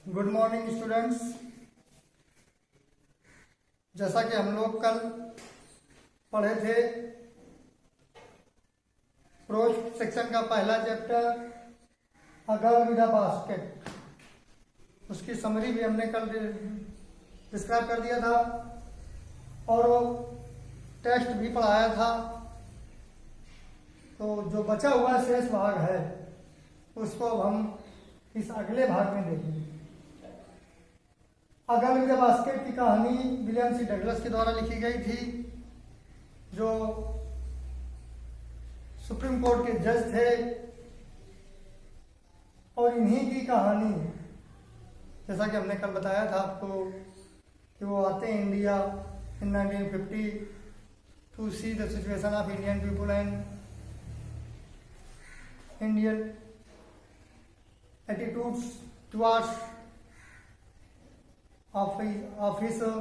Good morning students. जैसा कि हम लोग कल पढ़े थे प्रोज सेक्शन का पहला chapter a girl with a basket, उसकी समरी भी हमने कल डिस्क्राइब कर दिया था और वो टेस्ट भी पढ़ाया था। तो जो बचा हुआ शेष भाग है उसको अब हम इस अगले भाग में देखेंगे। A girl with a basket की कहानी विलियम सी डगलस के द्वारा लिखी गई थी, जो सुप्रीम कोर्ट के जज थे। और इन्हीं की कहानी, जैसा कि हमने कल बताया था आपको, कि वो आते हैं India in 1950 to see the situation of Indian people and Indian attitudes towards officer.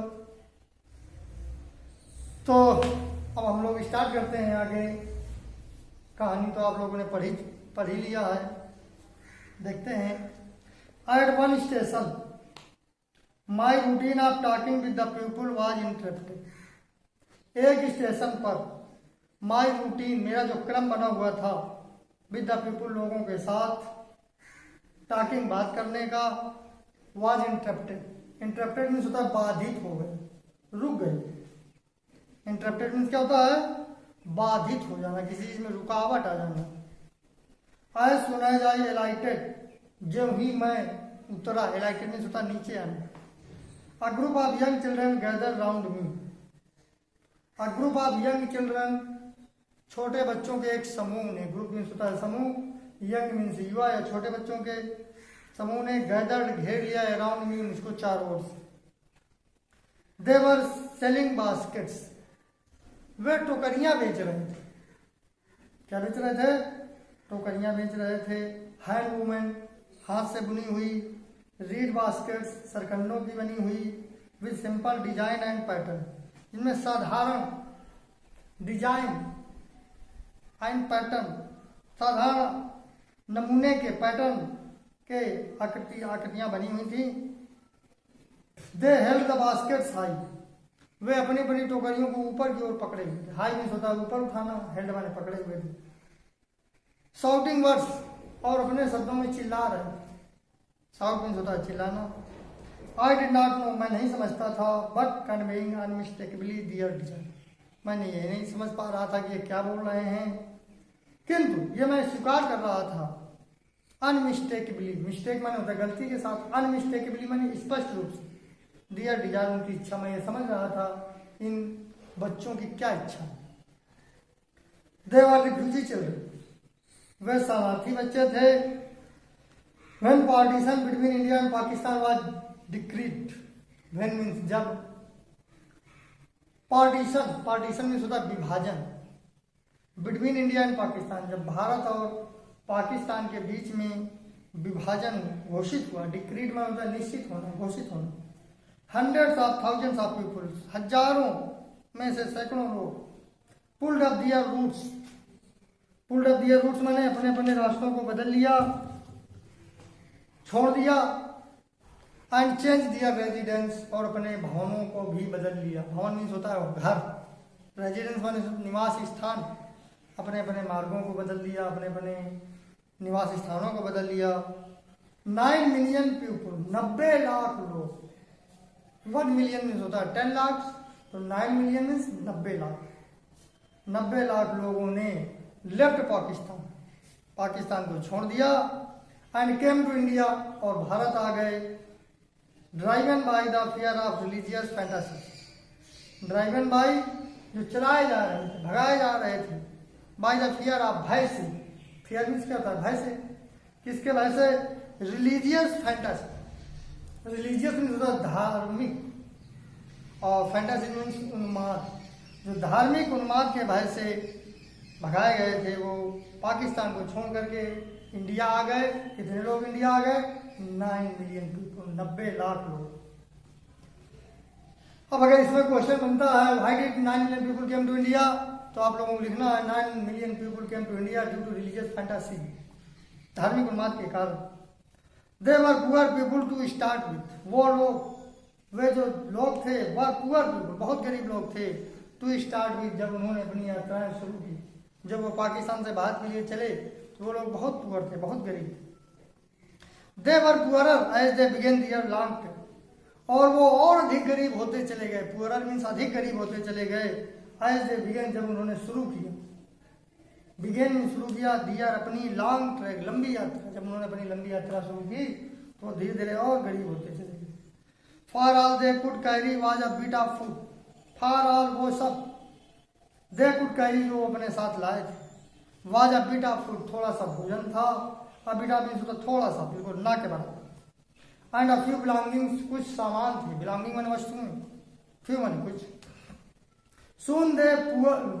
तो अब हम लोग स्टार्ट करते हैं आगे। कहानी तो आप लोगों ने पढ़ ही लिया है। देखते हैं। At one station my routine of talking with the people was interrupted. एक स्टेशन पर माई रूटीन, मेरा जो क्रम बना हुआ था, विद द पीपल, लोगों के साथ, टॉकिंग, बात करने का, वाज इंटरप्टेड। इंटरप्टेड मीन्स होता है बाधित हो गए, रुक गए। इंटरप्टेड मीन्स क्या होता है? बाधित हो जाना, किसी चीज में रुकावट आ जाना। आए सुना जाए एलाइटेड, जब ही मैं उतरा, एलाइटेड मीन्स होता है नीचे आना। A group of young children gather round me. A group of young children, छोटे बच्चों के एक समूह ने, ग्रुप मीन्स होता है समूह, यंग मीन्स युवा या छोटे बच्चों के समूह ने, गैदर्ड घेर लिया, अराउंड मी उसको चारों ओर से। दे वर सेलिंग बास्केट्स, वे टोकरियां बेच रहे थे। क्या बेच रहे थे? टोकरियां बेच रहे थे। हैंड वूमेन, हाथ से बुनी हुई। रीड बास्केट्स, सरकंडों की बनी हुई, with simple design and pattern, जिनमें साधारण डिजाइन एंड पैटर्न, साधारण नमूने के पैटर्न के आकृतियां बनी हुई थी। They held the baskets high, वे अपनी बड़ी टोकरियों को ऊपर की ओर पकड़े हुए थे। हाई मीन्स होता है ऊपर उठाना, हेल्ड माने पकड़े हुए थे। शाउटिंग वर्ड्स, और अपने शब्दों में चिल्ला रहे थे। शाउट मीन्स होता है चिल्लाना। आई डिड नॉट नो, मैं नहीं समझता था, बट कन्वेइंग अनमिस्टेकेबली दियर डिजाइन, मैंने ये नहीं समझ पा रहा था कि ये क्या बोल रहे हैं, किंतु ये मैं स्वीकार कर रहा था। अनमिस्टेकेबली, मिस्टेक माने होता है गलती के साथ, अनमिस्टेकेबली माने स्पष्ट रूप से, डियर डिजायर उनकी इच्छा, मैं ये समझ रहा था इन बच्चों की क्या इच्छा है। दे वर रिफ्यूजी चिल्ड्रन, वे शरणार्थी बच्चे थे। When partition between India and Pakistan was decreed, when means जब, पार्टीशन, पार्टीशन मीन्स होता है विभाजन, बिटवीन इंडिया एंड पाकिस्तान, जब भारत और पाकिस्तान के बीच में विभाजन घोषित हुआ। डिक्रीड में होता है निश्चित होना, घोषित होना। Hundreds of thousands of peoples, हजारों में से सैकड़ों लोग, pulled up their roots, pulled up their roots मैंने अपने अपने रास्तों को बदल लिया, छोड़ दिया। एंड चेंज दियर रेजिडेंस, और अपने भवनों को भी बदल लिया। भवन मीन्स होता है घर, रेजिडेंस माने निवास स्थान, अपने अपने मार्गों को बदल लिया, अपने अपने निवास स्थानों को बदल लिया। 9 मिलियन पीपल, 90 लाख लोग। 1 मिलियन मीन्स होता है 10 लाख, तो 9 मिलियन मीन्स 90 लाख। 90 लाख लोगों ने लेफ्ट पाकिस्तान, पाकिस्तान को छोड़ दिया। एंड केम टू इंडिया, और भारत आ गए। Driven by the fear of religious fantasy, driven by, जो चलाए जा रहे थे, भगाए जा रहे थे, बाय द फियर ऑफ, भय से। फियर मीन्स क्या होता है? भय से। किसके भय से? रिलीजियस फैंटासी, रिलीजियस मीन्स होता है धार्मिक, और फैंटासी मीन्स उन्माद, जो धार्मिक उन्माद के भय से भगाए गए थे, वो पाकिस्तान को छोड़ करके इंडिया आ गए। कितने लोग इंडिया आ गए? 9 मिलियन पीपल, 90 लाख लोग। अब अगर इसमें क्वेश्चन बनता है why did 9 million people came to India, तो आप लोगों को लिखना है 9 million people came to India due to religious fantasy, धार्मिक उन्माद के कारण। They were poor people to start with, वो लोग वे जो लोग थे वर पुअर पीपुल, बहुत गरीब लोग थे, टू स्टार्ट विथ, जब उन्होंने अपनी यात्राएं शुरू की, जब वो पाकिस्तान से भारत के लिए चले तो वो लोग बहुत पुअर थे, बहुत गरीब थे। They were poorer as they began their long trip, और वो और अधिक गरीब होते चले गए, पुअरर मीन्स अधिक गरीब होते चले गए, एज दे बिगेन, जब उन्होंने शुरू किया, बिगेन शुरू किया, दियर अपनी लॉन्ग ट्रैक, लंबी यात्रा, जब उन्होंने अपनी लंबी यात्रा शुरू की तो धीरे धीरे और गरीब होते चले गए। For all they could carry was a bit of food, for all वो सब, दे कुड कैरी जो अपने साथ लाए थे, was a bit of food थोड़ा सा भोजन था, अ बिट ऑफ मीन्स थोड़ा सा, बिल्कुल ना के बराबर, एंड अ फ्यू बिलोंगिंग्स, कुछ सामान थे, बिलोंगिंग माने वस्तुएं, फ्यू माने कुछ। सून दे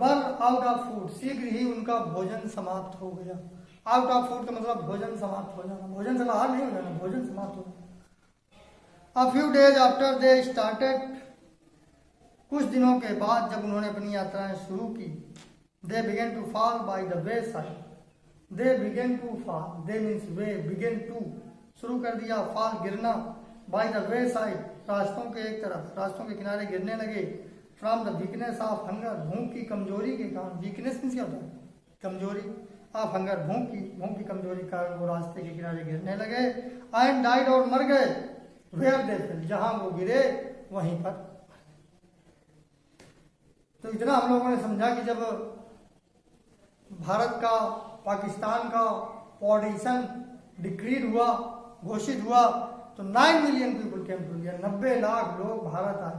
वर आउट ऑफ फूड, शीघ्र ही उनका भोजन समाप्त हो गया। आउट ऑफ फूड का मतलब भोजन समाप्त हो जाना, भोजन से बाहर नहीं हो जाना, भोजन समाप्त हो जाना। A few days after they started, कुछ दिनों के बाद जब उन्होंने अपनी यात्राएं शुरू की, they began to fall by the way side, they began to fall, they means वे, बिगेन टू शुरू कर दिया, फॉल गिरना, बाय द वे साइड रास्तों के एक तरफ, रास्तों के किनारे गिरने लगे, from the weakness of hunger, भूख की कमजोरी के कारण, वीकनेस मीन्स क्या होता है, कमजोरी, ऑफ हंगर, भूख की कमजोरी के कारण वो रास्ते के किनारे गिरने लगे, एंड डाइड और मर गए, वेयर दे फेल, जहां वो गिरे वहीं पर। तो इतना हम लोगों ने समझा कि जब भारत का, पाकिस्तान का पार्टीशन डिक्रीड हुआ, घोषित हुआ, तो 9 million people came to India, 90 lakh लोग भारत आए,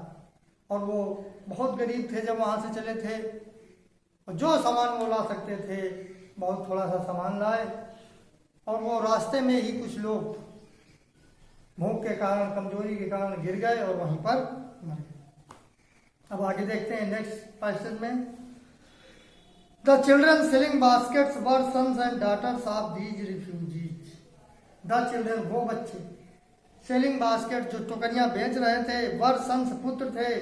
और वो बहुत गरीब थे जब वहां से चले थे, और जो सामान वो ला सकते थे बहुत थोड़ा सा सामान लाए, और वो रास्ते में ही कुछ लोग भूख के कारण, कमजोरी के कारण गिर गए और वहीं पर मर गए। अब आगे देखते हैं नेक्स्ट पैसेज में। The children selling baskets were sons and daughters of these refugees, the children वो बच्चे, सेलिंग बास्केट जो टोकरियां बेच रहे थे, वर सन्स पुत्र थे,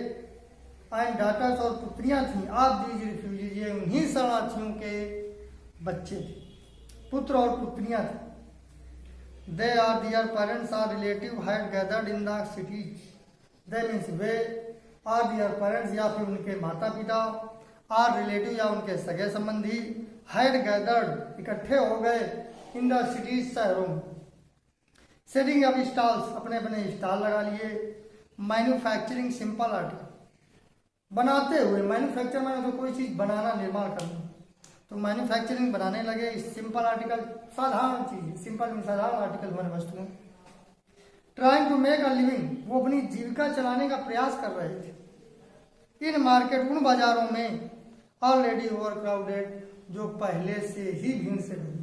एंड डॉटर्स और पुत्रियां थी, ऑफ दीज रिफ्यूजीज ये उन्हीं शरणार्थियों के बच्चे थे, पुत्र और पुत्रियां थे। They are their parents or relative had gathered in the cities, they means वे, आर दियर पेरेंट्स या फिर उनके माता पिता, आर रिलेटिव या उनके सगे संबंधी, हैड गैदर्ड इकट्ठे हो गए, इन द सिटीज शहरों में, सेटिंग अप स्टॉल्स अपने अपने स्टॉल लगा लिए, मैन्युफैक्चरिंग सिंपल आर्टिकल बनाते हुए, मैन्युफैक्चर माने तो कोई चीज बनाना, निर्माण करना, तो मैन्युफैक्चरिंग बनाने लगे, सिंपल आर्टिकल साधारण चीज, सिंपल में साधारण आर्टिकल बने वस्तुएं, trying to make a living वो अपनी जीविका चलाने का प्रयास कर रहे थे, इन मार्केट उन बाजारों में, ऑलरेडी ओवर क्राउडेड जो पहले से ही भीड़ से भरी।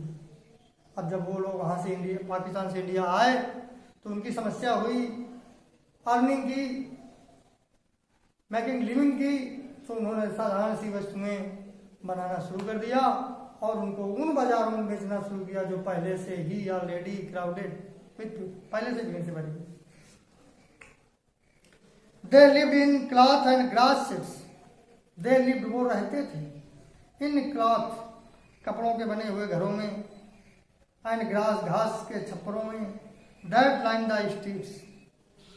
अब जब वो लोग वहां से इंडिया, पाकिस्तान से इंडिया आए तो उनकी समस्या हुई अर्निंग की, मेकिंग लिविंग की, तो उन्होंने साधारण सी वस्तुएं बनाना शुरू कर दिया और उनको उन बाजारों में बेचना शुरू किया जो पहले से ही ऑलरेडी क्राउडेड, पहले से भीड़ से भरी। They lived in cloth and grass ships, they lived वो रहते थे, इन क्लॉथ कपड़ों के बने हुए घरों में, एंड ग्रास घास के छप्परों में, दैट लाइन द स्ट्रीट्स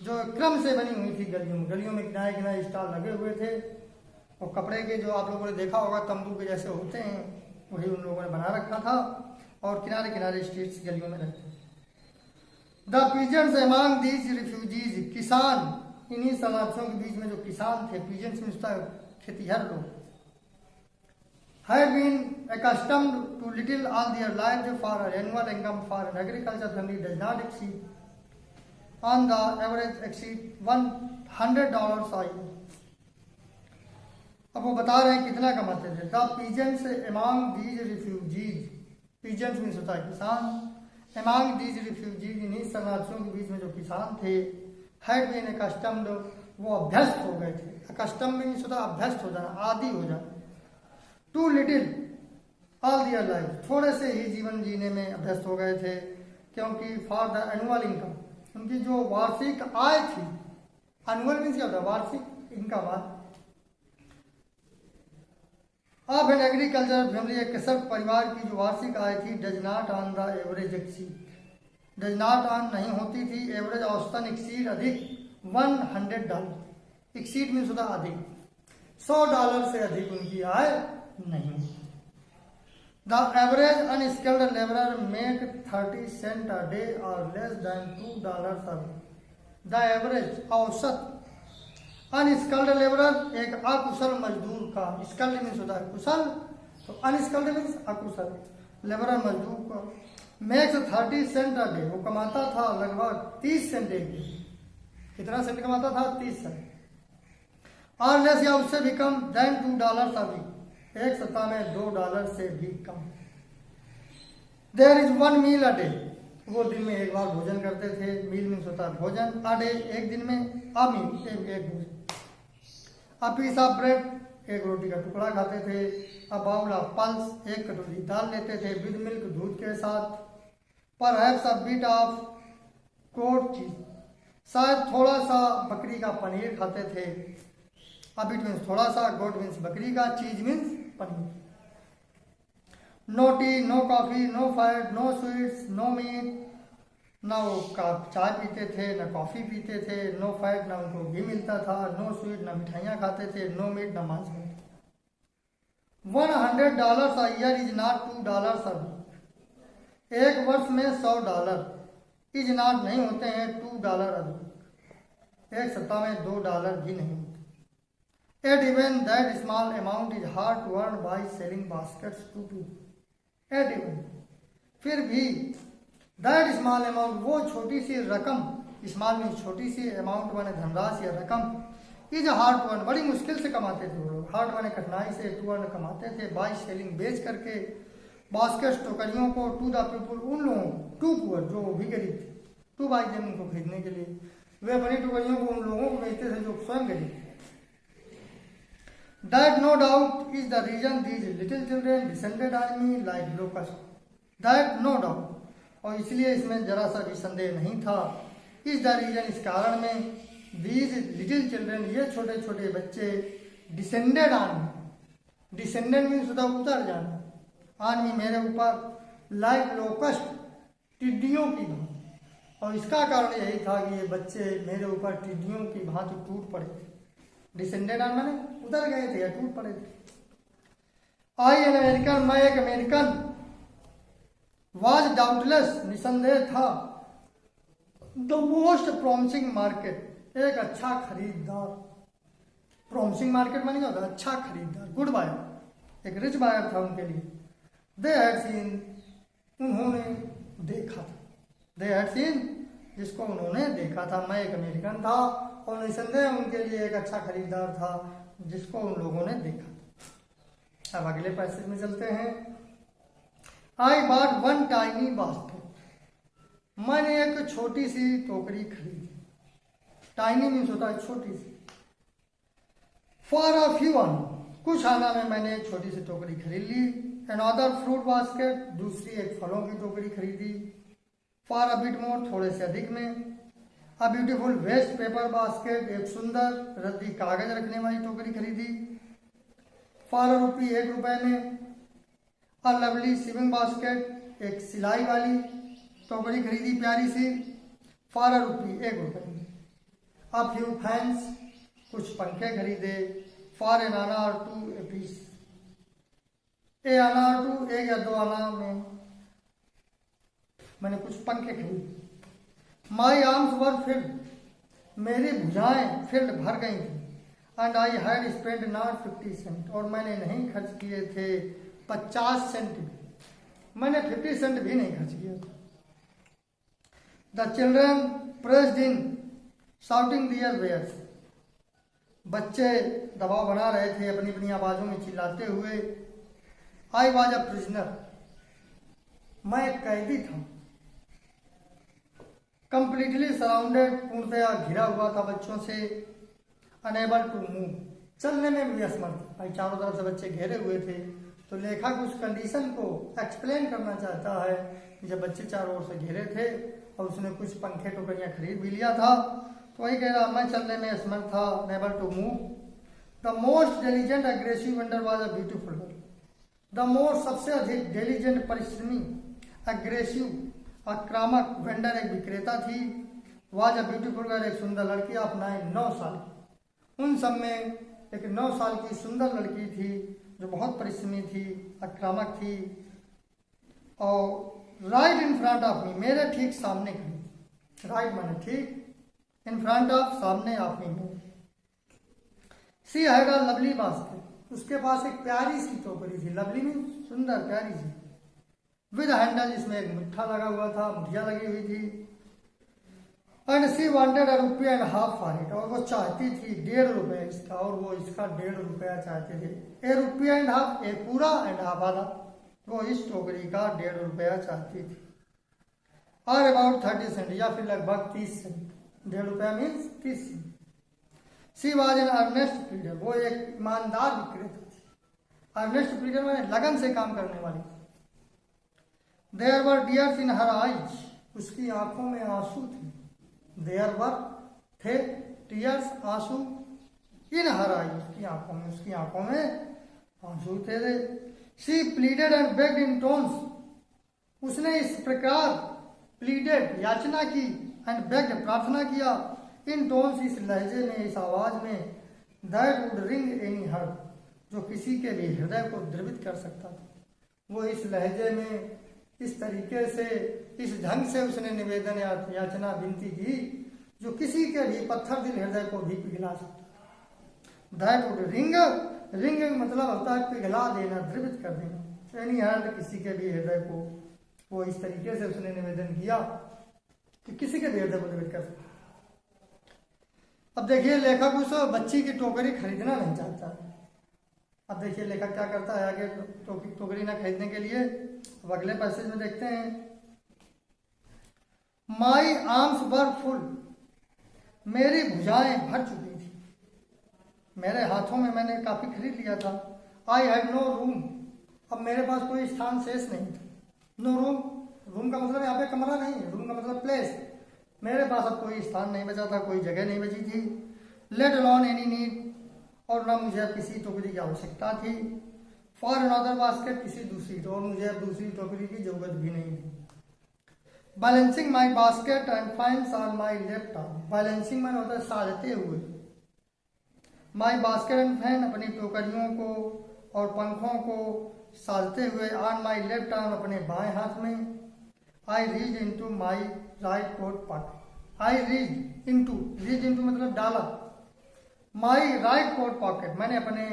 जो क्रम से बनी हुई थी गलियों में, गलियों में किनारे किनारे स्टॉल लगे हुए थे, और कपड़े के जो आप लोगों ने देखा होगा तंबू के जैसे होते हैं वही उन लोगों ने बना रखा था, और किनारे किनारे स्ट्रीट्स गलियों में रहते थे। The peasants among these refugees, किसान इन्हीं शरणार्थियों के बीच में जो किसान थे, पीजेंट्स में खेतीहर लोग, had been accustomed to little all their lives for an annual income for an agriculture family does not exceed on the average exceed $100 a year. अब वो बता रहे हैं कितना कमाते थे। The peasants among these refugees, peasants means होता है किसान, अमंग दीज रिफ्यूजीज इन्हीं शरणार्थियों के बीच में जो किसान थे, हैड बीन अकस्टम्ड वो अभ्यस्त हो गए थे, अकस्टम मीन्स होता है अभ्यस्त हो जाना, आदि हो जाना, too little all their life थोड़े से ही जीवन जीने में अभ्यस्त हो गए थे, क्योंकि फॉर द एनुअल इनकम उनकी जो वार्षिक आय थी, एनुअल मीन्स क्या होता है वार्षिक income of an agriculture family, एक कृषक परिवार की जो वार्षिक आय थी, does not on the average exceed does not earn नहीं होती थी, एवरेज औसतन एक्सीड अधिक $100, एक्सीड मीन्स होता अधिक, $100 से अधिक उनकी आय नहीं। The average unskilled labourer make 30 cent a day और less than $2 a week. The average औसत अनस्किल्ड लेबरर एक अकुशल मजदूर का, स्किल्ड मीन्स होता है कुशल, तो अनस्किल्ड मीन्स अकुशल, लेबरर मजदूर का मेक्स 30 सेंट अ डे, वो कमाता था लगभग 30 सेंट एक दिन। कितना सेंट कमाता था? 30 सेंट। और लेस या उससे भी कम देन $2 अ वीक, एक सप्ताह में $2 से भी कम। There is 1 meal a day, वो दिन में एक बार भोजन करते थे। मील मीन्स होता है भोजन, अ डे एक दिन में, अ मील एक भोजन। अ पीस ऑफ ब्रेड, एक रोटी का टुकड़ा खाते थे। अ बाउल ऑफ पल्स, एक कटोरी दाल लेते थे विद मिल्क, दूध के साथ। Perhaps a bit of goat cheese, शायद थोड़ा सा बकरी का पनीर खाते थे। अ बिट मीन्स थोड़ा सा, गोट मीन्स बकरी का, चीज मीन्स पनीर। No tea, no coffee, no fat, no sweets, no meat, ना वो चाय पीते थे, ना कॉफ़ी पीते थे। नो फैट, ना उनको घी मिलता था। नो स्वीट, ना मिठाइयाँ खाते थे। नो मीट, ना मांस मिलता। $100 a year is not $2 a week, एक वर्ष में $100 इज नॉट नहीं होते हैं $2 अ वीक, एक सप्ताह में $2 भी नहीं होते। At even that small amount is hard to earn by selling baskets to people. At even, फिर भी, दैट स्मॉल अमाउंट, वो छोटी सी रकम, स्मॉल मीन्स छोटी सी, अमाउंट माने धनराशि या रकम, इज हार्ड टू अर्न, बड़ी मुश्किल से कमाते थे वो लोग। हार्ड माने कठिनाई से, टू अर्न कमाते थे, बाई सेलिंग बेच करके, बास्केट्स टोकरियों को, टू द पीपुल उन लोगों, टू पुअर जो भी गरीब थे, टू बाई देम उनको खरीदने के लिए, वे अपनी टोकरियों को उन लोगों को बेचते थे जो स्वयं गरीब थे। That no doubt is the reason these little children descended on me like locusts. That no doubt, और इसलिए इसमें जरा सा भी संदेह नहीं था, इस द रीजन, इस कारण में, these little children, ये छोटे छोटे बच्चे, descended on me, descended means होता उतर जाना, on me मेरे ऊपर, like locust, टिड्डियों की भांति, और इसका कारण यही था कि ये बच्चे मेरे ऊपर टिड्डियों की भांति टूट पड़े थे। डिसेंडेड ऑन माने उतर गए थे या टूट पड़े थे। आई एन अमेरिकन, मैं एक अमेरिकन, वाज डाउटलेस, निसंदेह था, द मोस्ट प्रॉमिसिंग मार्केट, एक अच्छा खरीदार। प्रॉमिसिंग मार्केट माने क्या होता है? अच्छा खरीदार, गुड बायर, एक रिच बायर था उनके लिए। दे हैड सीन, उन्होंने देखा था, दे हैड सीन, जिसको उन्होंने देखा था। मैं एक अमेरिकन था और निसंदेह उनके लिए एक अच्छा खरीदार था जिसको उन लोगों ने देखा। अब अगले पैसेज में चलते हैं। आई बॉट 1 टाइनी बास्केट, मैंने एक छोटी सी टोकरी खरीदी। टाइनी मीन्स होता है छोटी सी। फॉर अ फ्यू आना, कुछ आना में मैंने एक छोटी सी टोकरी खरीद ली। अनदर फ्रूट बास्केट, दूसरी एक फलों की टोकरी खरीदी। फॉर अ बिट मोर, थोड़े से अधिक में। A beautiful waste paper basket, एक सुंदर रद्दी कागज रखने वाली टोकरी खरीदी। फॉर अ रुपी, ₹1 में। अ लवली सिविंग बास्केट, एक सिलाई वाली टोकरी खरीदी प्यारी सी। फॉर अ रुपी, ₹1 में। अ फ्यू फैंस, कुछ पंखे खरीदे। फॉर एन आना और 2 ए पीस, ए आना और 2, एक या 2 आना में मैंने कुछ पंखे खरीदे। माई आर्म्स वर फिल्ड, मेरी भुजाएं फील्ड भर गई थी। And I had spend not 50 cent, और मैंने नहीं खर्च किए थे 50 सेंट भी, मैंने 50 सेंट भी नहीं खर्च किया था। The children pressed in shouting their wares, बच्चे दबाव बना रहे थे अपनी अपनी आवाजों में चिल्लाते हुए। आई वॉज अ प्रिजनर, मैं एक कैदी था। कंप्लीटली सराउंडेड, पूर्णतया घिरा हुआ था बच्चों से। अनेबल टू मूव, चलने में भी असमर्थ। भाई चारों तरफ से बच्चे घेरे हुए थे, तो लेखक उस कंडीशन को एक्सप्लेन करना चाहता है कि जब बच्चे चारों ओर से घेरे थे और उसने कुछ पंखे टोकरियां खरीद भी लिया था, तो वही कह रहा, मैं चलने में असमर्थ था। Unable to move. The most diligent aggressive wonder was a beautiful girl, the most सबसे अधिक डिलीजेंट परिश्रमी, अग्रेसिव आक्रामक वेंडर एक विक्रेता थी। वाज अ ब्यूटीफुल गर्ल एक सुंदर लड़की ऑफ 9 साल की। उन सब में एक 9 साल की सुंदर लड़की थी जो बहुत परिश्रमी थी, आक्रामक थी और right in front of me मेरे ठीक सामने खड़ी। राइट माने ठीक, इन फ्रंट ऑफ सामने ऑफ मी मेरे। She had a lovely basket उसके पास एक प्यारी सी टोकरी थी। लवली मीन सुंदर प्यारी सी। विद हैंडल इसमें एक मुट्ठा लगा हुआ था, मुठिया लगी हुई थी। And she wanted ₹1.5 for it और वो चाहती थी ₹1.5 इसका और वो इसका ₹1.5 चाहते थे। ₹1.5 एक पूरा एंड हाफ आधा। वो इस टोकरी का ₹1.5 चाहती थी। और अबाउट 30 सेंट या फिर लगभग 30 cent. ₹1.5 means 30 cent. She was an earnest pleader वो एक ईमानदार विक्रेता थी। अर्नेस्ट प्लीडर में लगन से काम करने वाली थी। There were tears in her eyes उसकी आंखों में आंसू थे। देयर वर थे टीयर्स आंसू इन हर आई उसकी आंखों में आंसू थे। She pleaded and begged in tones उसने इस प्रकार प्लीडेड याचना की एंड बेग्ड प्रार्थना किया इन टोन्स इस लहजे में इस आवाज में that would ring any heart जो किसी के भी हृदय को द्रवित कर सकता था। वो इस लहजे में इस तरीके से इस ढंग से उसने निवेदन याचना विनती की जो किसी के भी पत्थर दिल हृदय को भी पिघला सकता। दैट वुड रिंग मतलब होता है पिघला देना, द्रवित कर देना। एनी हार्ट किसी के भी हृदय को वो इस तरीके से उसने निवेदन किया कि किसी के भी हृदय को द्रवित कर सकता। अब देखिए लेखक उस बच्ची की टोकरी खरीदना नहीं चाहता। अब देखिए लेखक क्या करता है आगे टोकरी ना खरीदने के लिए। अब अगले पैसेज में देखते हैं। माई आर्म्स वर फुल मेरी भुजाएं भर चुकी थी। मेरे हाथों में मैंने काफी खरीद लिया था। आई हैड नो रूम अब मेरे पास कोई स्थान शेष नहीं था। नो रूम का मतलब यहाँ पे कमरा नहीं है, रूम का मतलब प्लेस। मेरे पास अब कोई स्थान नहीं बचा था, कोई जगह नहीं बची थी। लेट अलोन एनी नीड और ना मुझे अब किसी टोकरी की आवश्यकता थी। फॉर अनदर बास्केट किसी दूसरी और मुझे अब दूसरी टोकरी की जरूरत भी नहीं थी। Balancing my basket and finds on my left arm balancing मैंने होता है साधते हुए। माई बास्केट एंड फैन अपनी टोकरियों को और पंखों को साधते हुए ऑन माई लेफ्ट आर्म अपने बाएं हाथ में। I reach into my right coat pocket. I reach into मतलब डाला। माई राइट कोट पॉकेट मैंने अपने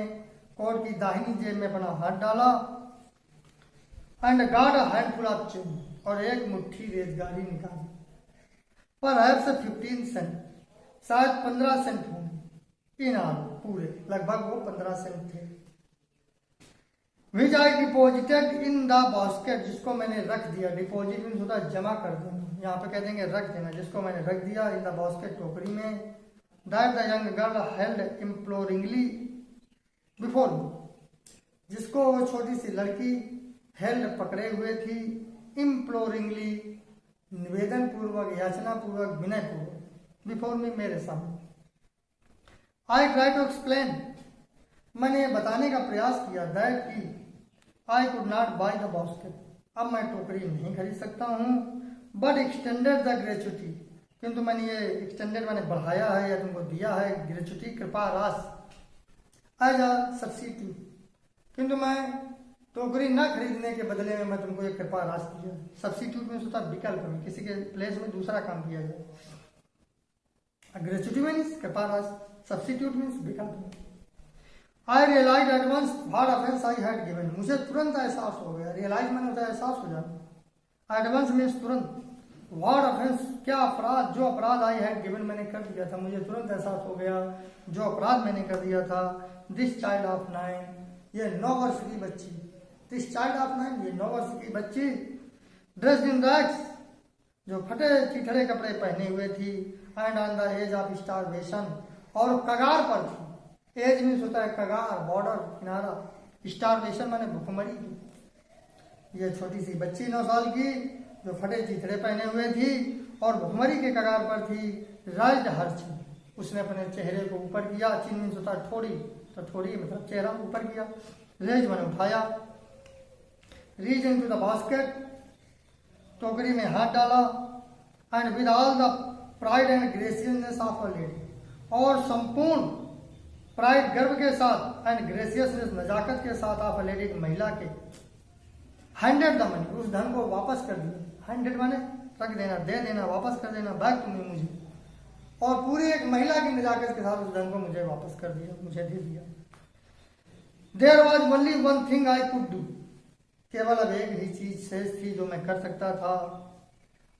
कोट की दाहिनी जेब में अपना हाथ डाला। And got a handful of change और एक मुट्ठी रेजगारी निकाली। परहैप्स 15 सेंट शायद 15 सेंट होंगे इन ऑल पूरे, लगभग वो 15 सेंट थे। विच आई डिपोजिटेड इन द बास्केट जिसको मैंने रख दिया। डिपोजिट मीन्स होता है जमा कर देना, यहाँ पे कह देंगे रख देना। जिसको मैंने रख दिया इन द बास्केट टोकरी में। That the young girl held imploringly before me जिसको वो छोटी सी लड़की हेल्ड पकड़े हुए थी। इम्प्लोरिंगली निवेदन पूर्वक, याचना पूर्वक, विनय पूर्वक। बिफोर मी मेरे सामने। आई ट्राई टू एक्सप्लेन मैंने बताने का प्रयास किया दैट की I could not by the basket अब मैं टोकरी नहीं खरीद सकता हूँ। बट एक्सटेंडेड द ग्रेचुटी किंतु मैंने ये एक्सटेंडेड मैंने बढ़ाया है या तुमको दिया है ग्रेचुटी कृपा राशि एज अ सब्सिट्यूट किंतु मैं टोकरी ना खरीदने के बदले में मैं तुमको एक कृपा राशि दिया। सब्सिट्यूट में होता विकल्प में किसी के प्लेस में दूसरा काम किया जाए। ग्रेचुटी मीन्स कृपा राशि, सब्सिट्यूट मीन्स विकल्प। I realise at once what offence I had given मुझे तुरंत एहसास हो गया। रियलाइज मैंने होता है एहसास हो जाना। एट वंस मीन्स तुरंत। व्हाट ऑफेंस क्या अपराध, जो अपराध आई हैड गिवन मैंने कर दिया था, मुझे तुरंत एहसास हो गया जो अपराध मैंने कर दिया था। दिस चाइल्ड ऑफ 9 ये 9 वर्ष की बच्ची। दिस चाइल्ड ऑफ 9 ये 9 वर्ष की बच्ची। ड्रेस्ड इन रैग्स जो फटे चिथड़े कपड़े पहने हुए थी। And on the edge of starvation और कगार पर थी। एज मीन्स होता है कगार, बॉर्डर, किनारा। स्टारवेशन माने भुखमरी की। ये छोटी सी बच्ची 9 साल की जो फटे चिथड़े पहने हुए थी और भुखमरी के कगार पर थी। राइज हर चिन्ह उसने अपने चेहरे को ऊपर किया। चिन्ह मीन्स होता है ठोड़ी, तो ठोड़ी मतलब चेहरा ऊपर किया। रेज मैंने उठाया। Reach in to the basket टोकरी में हाथ डाला, and with all the pride and graciousness of a lady, और संपूर्ण प्राइड गर्व के साथ एंड ग्रेसियसनेस नजाकत के साथ ऑफ अ लेडी, महिला के, हैंडेड द मनी, उस धन को वापस कर दिया। हैंडेड माने रख देना, दे देना, वापस कर देना, बैक टू मी, मुझे, और पूरी एक महिला की नजाकत के साथ उस धन को मुझे वापस कर दिया, मुझे दे दिया। There was only one thing I could do, केवल अब एक ही चीज शेष थी जो मैं कर सकता था।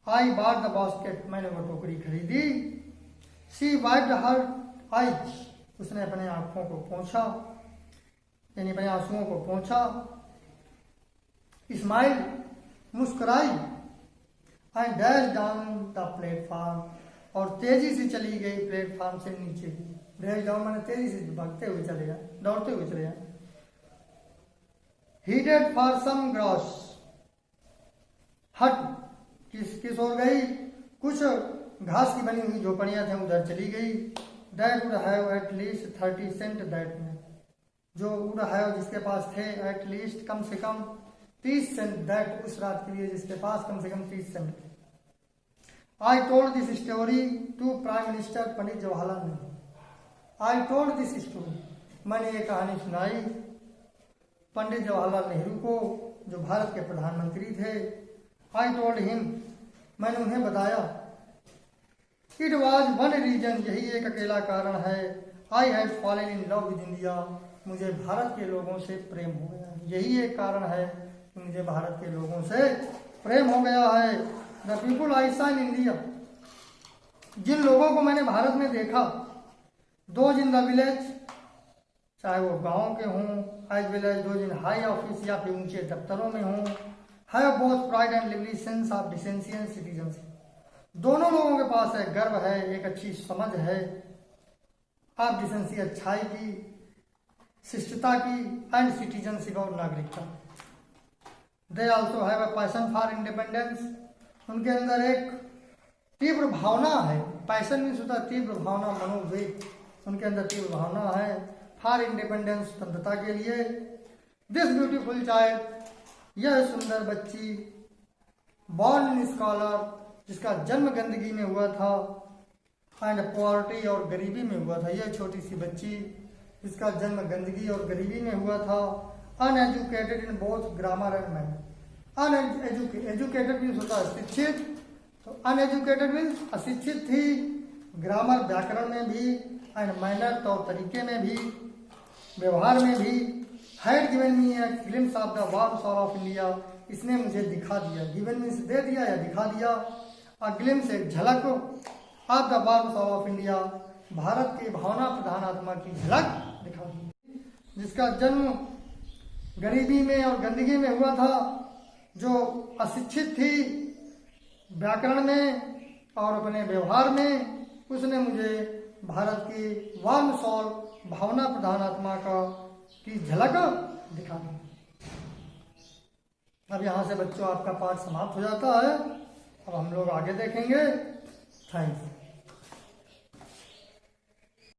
आई बॉट द बास्केट, मैंने वो टोकरी खरीदी। शी वाइप्ड हर आईज, उसने अपने आंखों को पोंछा, यानी अपने आंसुओं को पोंछा। स्माइल, मुस्कुराई, and dash down the platform, और तेजी से चली गई प्लेटफॉर्म से नीचे की। डैश डाउन मैंने तेजी से भागते हुए चले गया, दौड़ते हुए चले गया। हीडेड फॉर सम ग्रॉस हट, किस ओर गई, कुछ घास की बनी हुई झोपड़ियां थे उधर चली गई। That would have at least 30 cent, that में जो वुड हैव जिसके पास थे, एट लीस्ट कम से कम 30 सेंट, दैट उस रात के लिए जिसके पास कम से कम 30 सेंट थे। I told this story to prime minister Pandit Jawaharlal Nehru. I told this story, मैंने ये कहानी सुनाई पंडित जवाहरलाल नेहरू को, जो भारत के प्रधानमंत्री थे। आई टोल्ड हिम, मैंने उन्हें बताया। इट वॉज वन रीजन, यही एक अकेला कारण है। I had fallen in love with India, मुझे भारत के लोगों से प्रेम हो गया, यही एक कारण है कि मुझे भारत के लोगों से प्रेम हो गया है। द पीपुल आई सा इन इंडिया, जिन लोगों को मैंने भारत में देखा, दोज इन द विलेज, चाहे वो गांव के हों, as well as those in high office, या फिर ऊंचे दफ्तरों में हों, have both pride and lively sense of decency and citizenship, दोनों लोगों के पास है गर्व है, एक अच्छी समझ है ऑफ डिसेंसी, अच्छाई की, शिष्टता की, एंड सिटीजनशिप, और नागरिकता। They also have a passion for independence, उनके अंदर एक तीव्र भावना है, पैशन मीन्स होता है तीव्र भावना, मनोवेग, उनके अंदर तीव्र भावना है फॉर इंडिपेंडेंस, स्वतंत्रता के लिए। दिस ब्यूटीफुल चाइल्ड, यह सुंदर बच्ची, बॉर्न इन स्कॉलर, जिसका जन्म गंदगी में हुआ था, एंड पॉवर्टी, और गरीबी में हुआ था, यह छोटी सी बच्ची जिसका जन्म गंदगी और गरीबी में हुआ था। Uneducated in both grammar and manner, uneducated means होता है शिक्षित, तो अनएजुकेटेड मीन्स अशिक्षित थी, ग्रामर व्याकरण में भी, एंड मैनर तौर तरीके में भी, व्यवहार में भी। Had given me a glimpse of the warm soul of India, इसने मुझे दिखा दिया, गिवन मीन्स दे दिया या दिखा दिया, अ ग्लिम्स एक झलक, of the warm soul of India, Bharat की भावना प्रधान आत्मा की झलक दिखा दी, जिसका जन्म गरीबी में और गंदगी में हुआ था, जो अशिक्षित थी व्याकरण में और अपने व्यवहार में, उसने मुझे भारत की वार्म सोल, भावना प्रधान आत्मा की झलक दिखा दी। अब यहाँ से बच्चों आपका पाठ समाप्त हो जाता है। अब हम लोग आगे देखेंगे। थैंक्स।